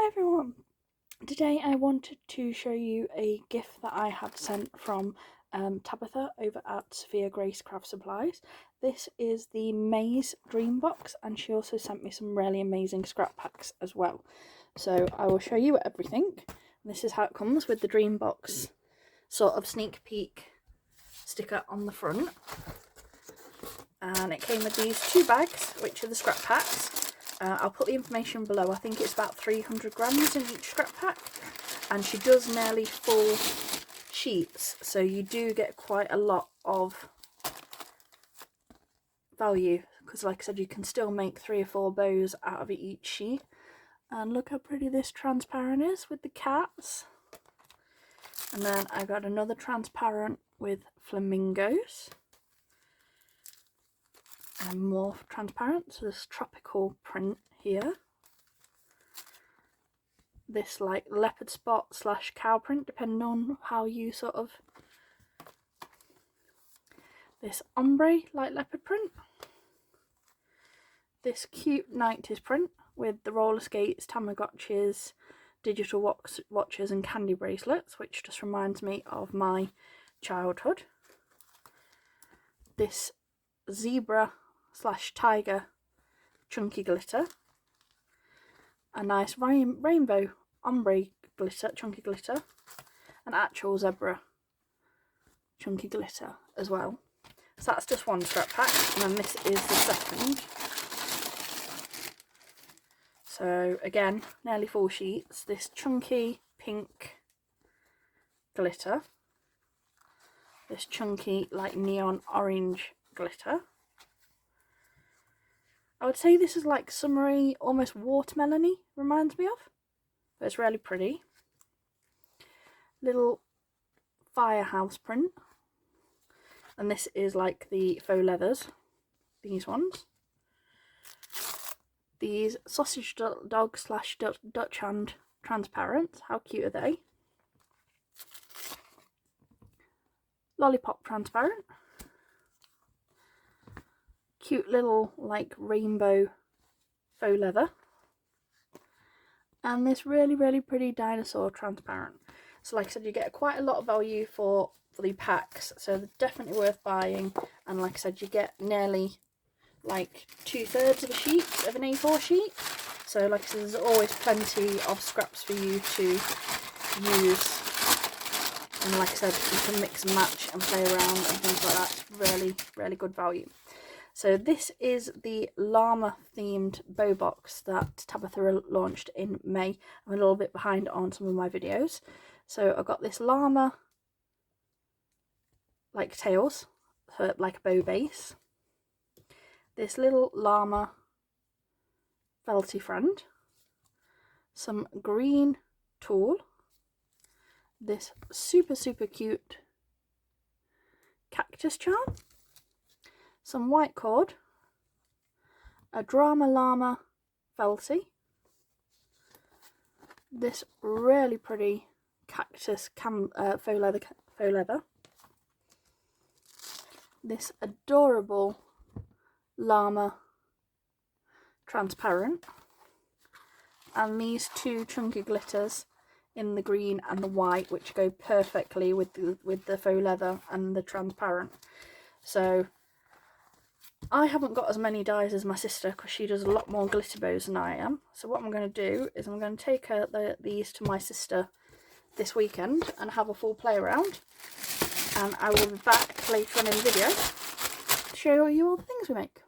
everyone! Today I wanted to show you a gift that I had sent from Tabitha over at Sophia Grace Craft Supplies. This is the Maze Dream Box, and she also sent me some really amazing scrap packs as well. So I will show you everything. This is how it comes with the Dream Box sort of sneak peek sticker on the front. And it came with these two bags, which are the scrap packs. I'll put the information below. I think it's about 300 grams in each scrap pack, and she does nearly full sheets, so you do get quite a lot of value, because like I said, you can still make 3 or 4 bows out of each sheet. And look how pretty this transparent is with the cats. And then I got another transparent with flamingos. And more transparent, so this tropical print here. This like leopard spot / cow print, depending on how you sort of. This ombre like leopard print. This cute 90s print with the roller skates, Tamagotchis, digital watches and candy bracelets, which just reminds me of my childhood. This zebra / tiger chunky glitter, a nice rainbow ombre glitter, chunky glitter, an actual zebra chunky glitter as well. So that's just one scrap pack, and then this is the second. So again, nearly full sheets. This chunky pink glitter, this chunky like neon orange glitter. I would say this is like summery, almost watermelon-y, reminds me of. But it's really pretty. Little firehouse print. And this is like the faux leathers. These ones. These sausage dog / Dutch hand transparent. How cute are they? Lollipop transparent. Cute little like rainbow faux leather, and this really pretty dinosaur transparent. So like I said, you get quite a lot of value for the packs, so they're definitely worth buying. And like I said, you get nearly like 2/3 of a sheet of an A4 sheet, so like I said, there's always plenty of scraps for you to use. And like I said, you can mix and match and play around and things like that. It's really good value. So this is the llama themed bow box that Tabitha launched in May. I'm a little bit behind on some of my videos. So I've got this llama like tails, so like a bow base. This little llama felty friend. Some green tulle. This super cute cactus charm. Some white cord, a drama llama felty, this really pretty cactus faux leather, this adorable llama transparent, and these two chunky glitters in the green and the white, which go perfectly with the faux leather and the transparent. So I haven't got as many dies as my sister, because she does a lot more glitter bows than I am. So what I'm going to do is I'm going to take these to my sister this weekend and have a full play around. And I will be back later on in the video to show you all the things we make.